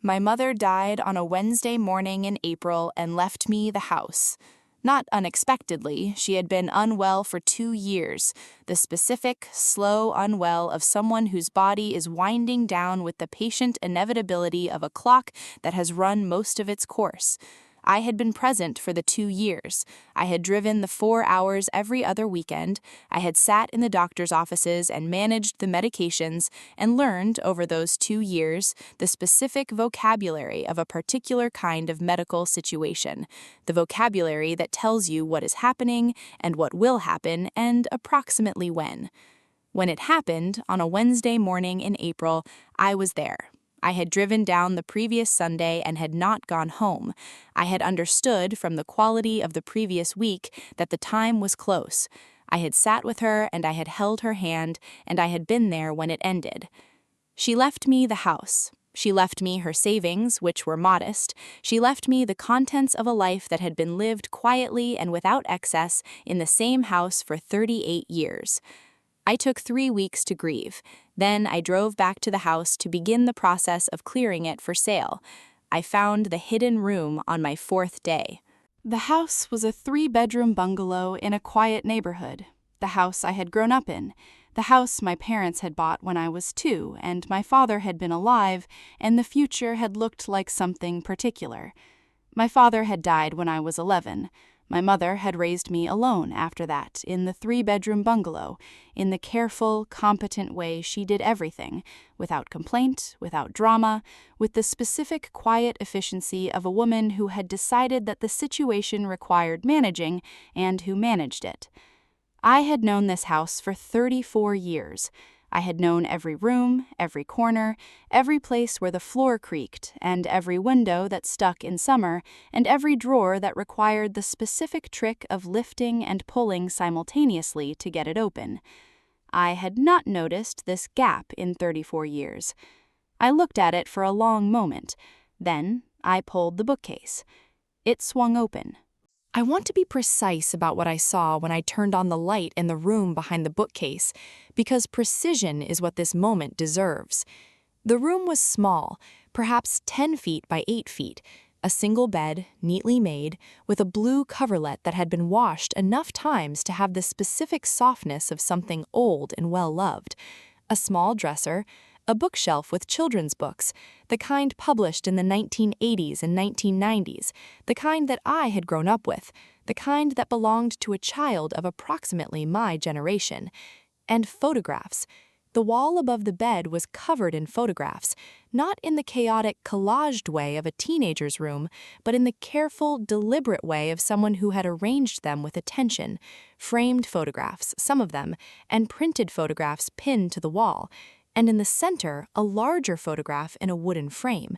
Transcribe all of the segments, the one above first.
My mother died on a Wednesday morning in April and left me the house. Not unexpectedly, she had been unwell for 2 years, the specific, slow unwell of someone whose body is winding down with the patient inevitability of a clock that has run most of its course. I had been present for the 2 years. I had driven the 4 hours every other weekend. I had sat in the doctor's offices and managed the medications and learned over those 2 years the specific vocabulary of a particular kind of medical situation, the vocabulary that tells you what is happening and what will happen and approximately when. When it happened, on a Wednesday morning in April, I was there. I had driven down the previous Sunday and had not gone home. I had understood from the quality of the previous week that the time was close. I had sat with her and I had held her hand, and I had been there when it ended. She left me the house. She left me her savings, which were modest. She left me the contents of a life that had been lived quietly and without excess in the same house for 38 years. I took 3 weeks to grieve. Then I drove back to the house to begin the process of clearing it for sale. I found the hidden room on my 4th day. The house was a 3-bedroom bungalow in a quiet neighborhood. The house I had grown up in. The house my parents had bought when I was 2, and my father had been alive, and the future had looked like something particular. My father had died when I was 11. My mother had raised me alone after that, in the 3-bedroom bungalow, in the careful, competent way she did everything, without complaint, without drama, with the specific quiet efficiency of a woman who had decided that the situation required managing and who managed it. I had known this house for 34 years. I had known every room, every corner, every place where the floor creaked, and every window that stuck in summer, and every drawer that required the specific trick of lifting and pulling simultaneously to get it open. I had not noticed this gap in 34 years. I looked at it for a long moment. Then I pulled the bookcase. It swung open. I want to be precise about what I saw when I turned on the light in the room behind the bookcase, because precision is what this moment deserves. The room was small, perhaps 10 feet by 8 feet, a single bed, neatly made, with a blue coverlet that had been washed enough times to have the specific softness of something old and well-loved, a small dresser, a bookshelf with children's books, the kind published in the 1980s and 1990s, the kind that I had grown up with, the kind that belonged to a child of approximately my generation, and photographs. The wall above the bed was covered in photographs, not in the chaotic, collaged way of a teenager's room, but in the careful, deliberate way of someone who had arranged them with attention, framed photographs, some of them, and printed photographs pinned to the wall, and in the center, a larger photograph in a wooden frame.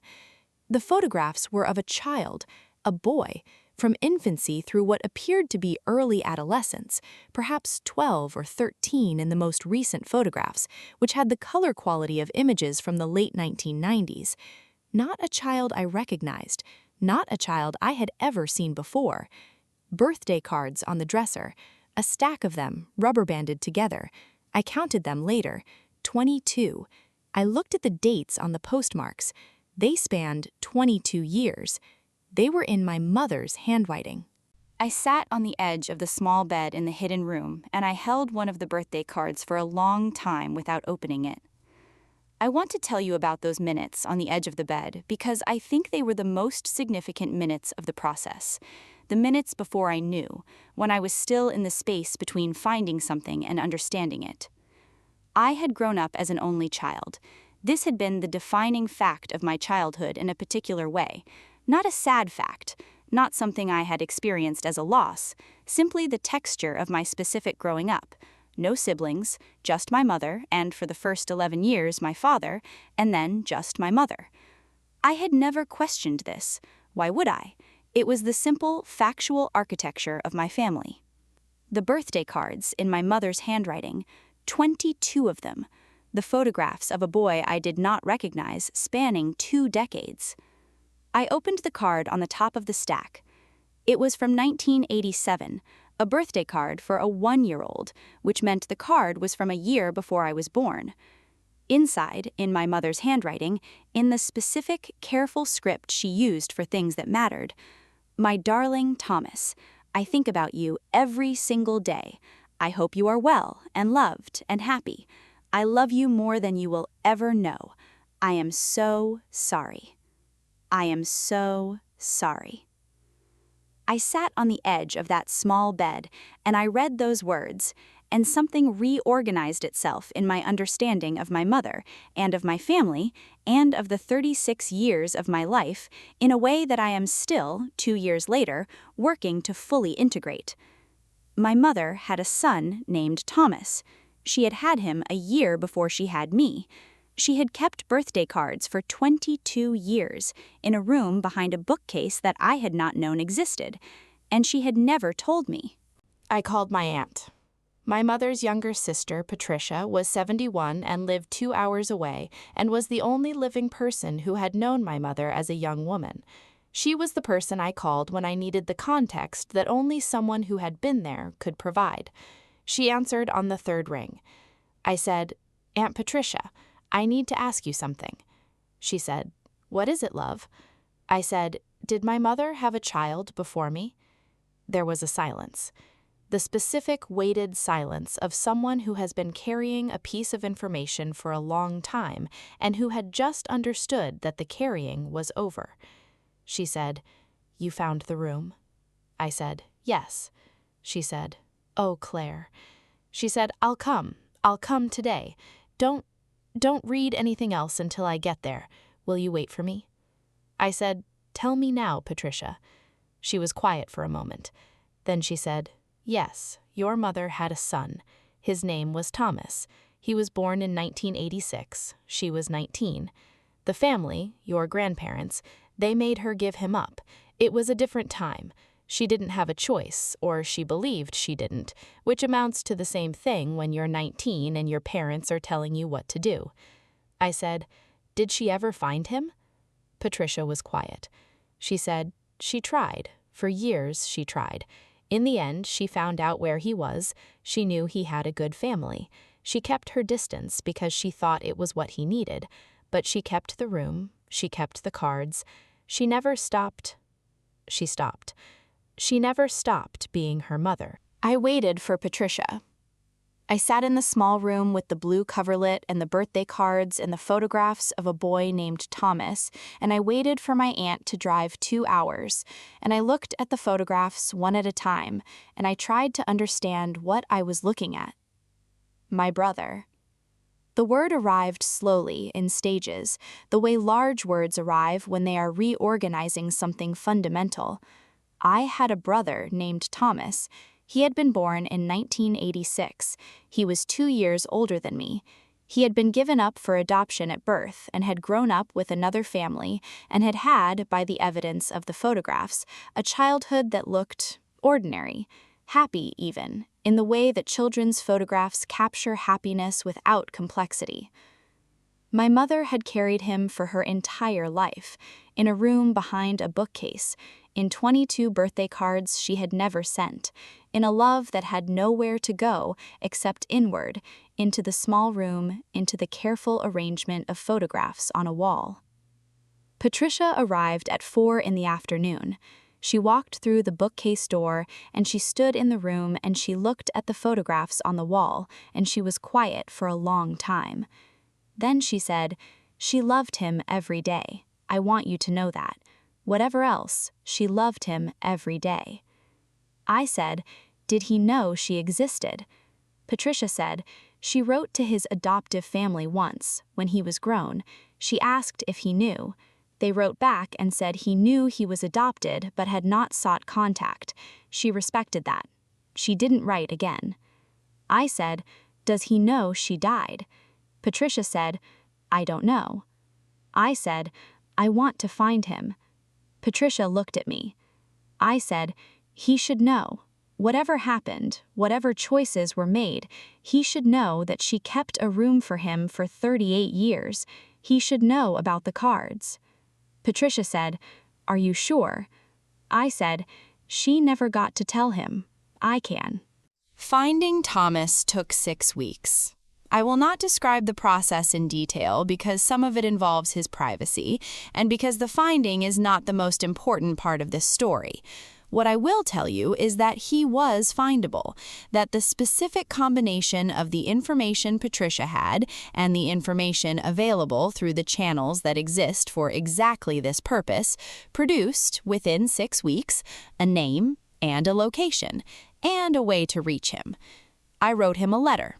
The photographs were of a child, a boy, from infancy through what appeared to be early adolescence, perhaps 12 or 13 in the most recent photographs, which had the color quality of images from the late 1990s. Not a child I recognized, not a child I had ever seen before. Birthday cards on the dresser, a stack of them, rubber-banded together. I counted them later. 22. I looked at the dates on the postmarks. They spanned 22 years. They were in my mother's handwriting. I sat on the edge of the small bed in the hidden room, and I held one of the birthday cards for a long time without opening it. I want to tell you about those minutes on the edge of the bed because I think they were the most significant minutes of the process. The minutes before I knew, when I was still in the space between finding something and understanding it. I had grown up as an only child. This had been the defining fact of my childhood in a particular way. Not a sad fact, not something I had experienced as a loss, simply the texture of my specific growing up. No siblings, just my mother, and for the first 11 years my father, and then just my mother. I had never questioned this. Why would I? It was the simple, factual architecture of my family. The birthday cards in my mother's handwriting, 22 of them, the photographs of a boy I did not recognize spanning 2 decades. I opened the card on the top of the stack. It was from 1987, a birthday card for a 1-year-old, which meant the card was from a year before I was born. Inside, in my mother's handwriting, in the specific, careful script she used for things that mattered. My darling Thomas, I think about you every single day. I hope you are well and loved and happy. I love you more than you will ever know. I am so sorry. I am so sorry. I sat on the edge of that small bed and I read those words, and something reorganized itself in my understanding of my mother and of my family and of the 36 years of my life in a way that I am still, 2 years later, working to fully integrate. My mother had a son named Thomas. She had had him a year before she had me. She had kept birthday cards for 22 years in a room behind a bookcase that I had not known existed, and she had never told me. I called my aunt. My mother's younger sister, Patricia, was 71 and lived 2 hours away and was the only living person who had known my mother as a young woman. She was the person I called when I needed the context that only someone who had been there could provide. She answered on the 3rd ring. I said, "Aunt Patricia, I need to ask you something." She said, "What is it, love?" I said, "Did my mother have a child before me?" There was a silence. The specific weighted silence of someone who has been carrying a piece of information for a long time and who had just understood that the carrying was over. She said, "You found the room?" I said, "Yes." She said, "Oh, Claire." She said, I'll come today. Don't read anything else until I get there. Will you wait for me?" I said, "Tell me now, Patricia." She was quiet for a moment. Then she said, "Yes, your mother had a son. His name was Thomas. He was born in 1986. She was 19. The family, your grandparents, they made her give him up. It was a different time. She didn't have a choice, or she believed she didn't, which amounts to the same thing when you're 19 and your parents are telling you what to do." I said, "Did she ever find him?" Patricia was quiet. She said, "She tried. For years she tried. In the end, she found out where he was. She knew he had a good family. She kept her distance because she thought it was what he needed. But she kept the room. She kept the cards. She never stopped." She stopped. She never stopped being her mother. I waited for Patricia. I sat in the small room with the blue coverlet and the birthday cards and the photographs of a boy named Thomas, and I waited for my aunt to drive 2 hours, and I looked at the photographs one at a time, and I tried to understand what I was looking at. My brother. The word arrived slowly, in stages, the way large words arrive when they are reorganizing something fundamental. I had a brother named Thomas. He had been born in 1986. He was 2 years older than me. He had been given up for adoption at birth and had grown up with another family and had had, by the evidence of the photographs, a childhood that looked ordinary, happy even, in the way that children's photographs capture happiness without complexity. My mother had carried him for her entire life, in a room behind a bookcase, in 22 birthday cards she had never sent, in a love that had nowhere to go except inward, into the small room, into the careful arrangement of photographs on a wall. Patricia arrived at 4 in the afternoon. She walked through the bookcase door, and she stood in the room and she looked at the photographs on the wall, and she was quiet for a long time. Then she said, "She loved him every day. I want you to know that. Whatever else, she loved him every day." I said, "Did he know she existed?" Patricia said, "She wrote to his adoptive family once, when he was grown. She asked if he knew. They wrote back and said he knew he was adopted but had not sought contact. She respected that. She didn't write again." I said, "Does he know she died?" Patricia said, "I don't know." I said, "I want to find him." Patricia looked at me. I said, "He should know. Whatever happened, whatever choices were made, he should know that she kept a room for him for 38 years. He should know about the cards." Patricia said, "Are you sure?" I said, "She never got to tell him. I can." Finding Thomas took 6 weeks. I will not describe the process in detail because some of it involves his privacy and because the finding is not the most important part of this story. What I will tell you is that he was findable, that the specific combination of the information Patricia had and the information available through the channels that exist for exactly this purpose produced, within 6 weeks, a name and a location, and a way to reach him. I wrote him a letter.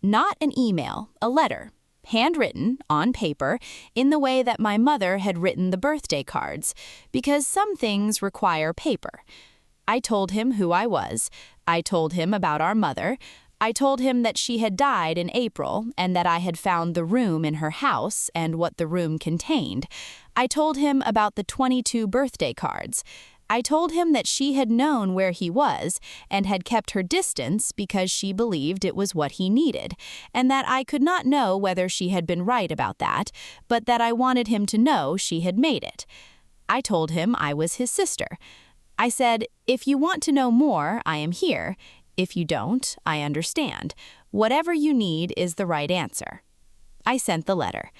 Not an email, a letter, handwritten, on paper, in the way that my mother had written the birthday cards, because some things require paper. I told him who I was. I told him about our mother. I told him that she had died in April and that I had found the room in her house and what the room contained. I told him about the 22 birthday cards. I told him that she had known where he was and had kept her distance because she believed it was what he needed, and that I could not know whether she had been right about that, but that I wanted him to know she had made it. I told him I was his sister. I said, "If you want to know more, I am here. If you don't, I understand. Whatever you need is the right answer." I sent the letter.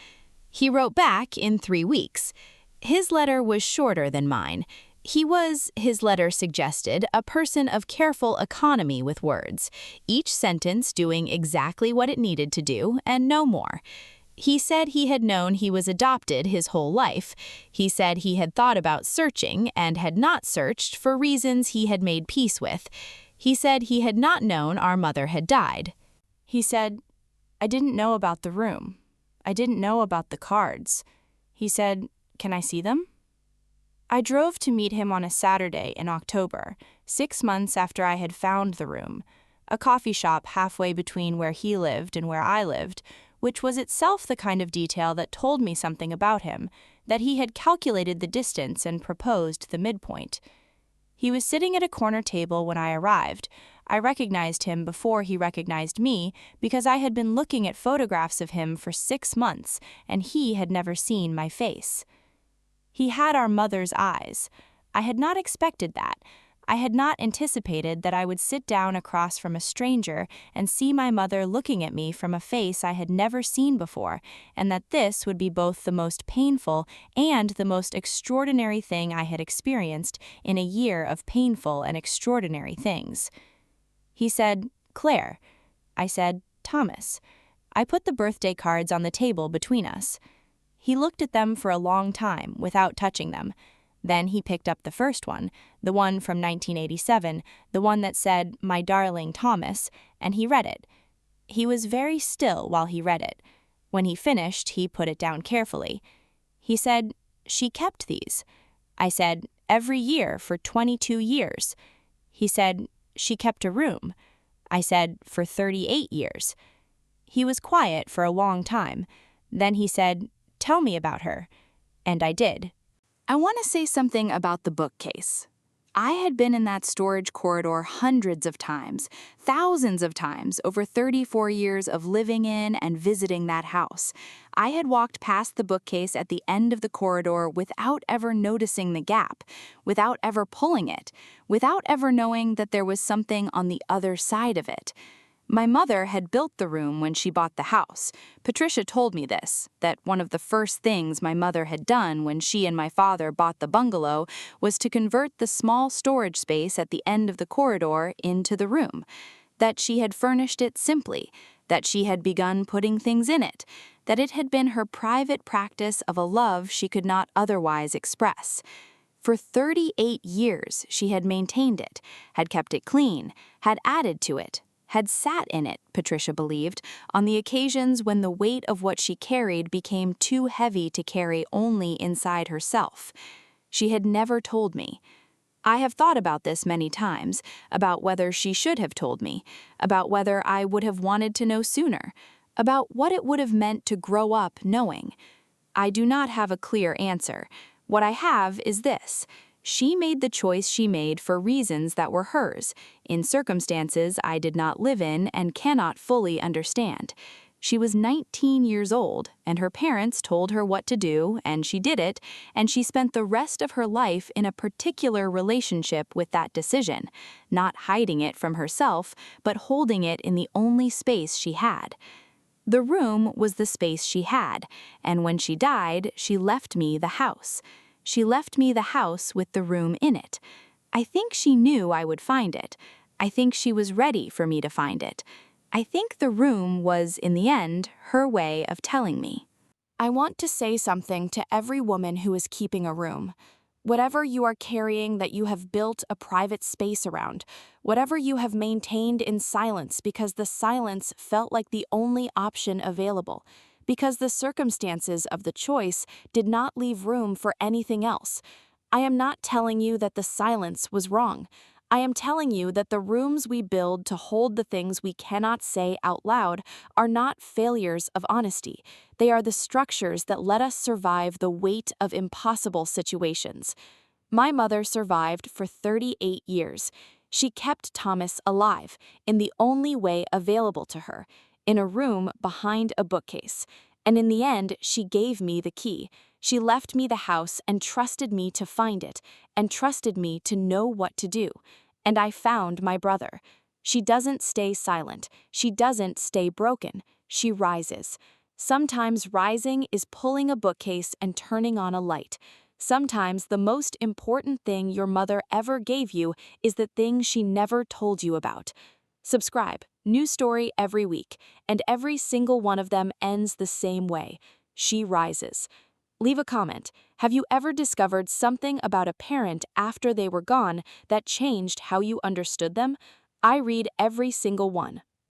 He wrote back in 3 weeks. His letter was shorter than mine. He was, his letter suggested, a person of careful economy with words, each sentence doing exactly what it needed to do and no more. He said he had known he was adopted his whole life. He said he had thought about searching and had not searched for reasons he had made peace with. He said he had not known our mother had died. He said, "I didn't know about the room. I didn't know about the cards." He said, "Can I see them?" I drove to meet him on a Saturday in October, 6 months after I had found the room, a coffee shop halfway between where he lived and where I lived, which was itself the kind of detail that told me something about him, that he had calculated the distance and proposed the midpoint. He was sitting at a corner table when I arrived. I recognized him before he recognized me because I had been looking at photographs of him for 6 months and he had never seen my face. He had our mother's eyes. I had not expected that. I had not anticipated that I would sit down across from a stranger and see my mother looking at me from a face I had never seen before, and that this would be both the most painful and the most extraordinary thing I had experienced in a year of painful and extraordinary things. He said, "Claire." I said, "Thomas." I put the birthday cards on the table between us. He looked at them for a long time without touching them. Then he picked up the first one, the one from 1987, the one that said, "My darling Thomas," and he read it. He was very still while he read it. When he finished, he put it down carefully. He said, "She kept these." I said, "Every year for 22 years. He said, "She kept a room." I said, "For 38 years. He was quiet for a long time. Then he said, "Tell me about her." And I did. I want to say something about the bookcase. I had been in that storage corridor hundreds of times, thousands of times, over 34 years of living in and visiting that house. I had walked past the bookcase at the end of the corridor without ever noticing the gap, without ever pulling it, without ever knowing that there was something on the other side of it. My mother had built the room when she bought the house. Patricia told me this, that one of the first things my mother had done when she and my father bought the bungalow was to convert the small storage space at the end of the corridor into the room, that she had furnished it simply, that she had begun putting things in it, that it had been her private practice of a love she could not otherwise express. For 38 years she had maintained it, had kept it clean, had added to it, had sat in it, Patricia believed, on the occasions when the weight of what she carried became too heavy to carry only inside herself. She had never told me. I have thought about this many times, about whether she should have told me, about whether I would have wanted to know sooner, about what it would have meant to grow up knowing. I do not have a clear answer. What I have is this. She made the choice she made for reasons that were hers, in circumstances I did not live in and cannot fully understand. She was 19 years old, and her parents told her what to do, and she did it, and she spent the rest of her life in a particular relationship with that decision, not hiding it from herself, but holding it in the only space she had. The room was the space she had, and when she died, she left me the house. She left me the house with the room in it. I think she knew I would find it. I think she was ready for me to find it. I think the room was, in the end, her way of telling me. I want to say something to every woman who is keeping a room. Whatever you are carrying that you have built a private space around, whatever you have maintained in silence because the silence felt like the only option available, because the circumstances of the choice did not leave room for anything else. I am not telling you that the silence was wrong. I am telling you that the rooms we build to hold the things we cannot say out loud are not failures of honesty. They are the structures that let us survive the weight of impossible situations. My mother survived for 38 years. She kept Thomas alive in the only way available to her, in a room behind a bookcase. And in the end, she gave me the key. She left me the house and trusted me to find it, and trusted me to know what to do. And I found my brother. She doesn't stay silent. She doesn't stay broken. She rises. Sometimes rising is pulling a bookcase and turning on a light. Sometimes the most important thing your mother ever gave you is the thing she never told you about. Subscribe. New story every week, and every single one of them ends the same way. She rises. Leave a comment. Have you ever discovered something about a parent after they were gone that changed how you understood them? I read every single one.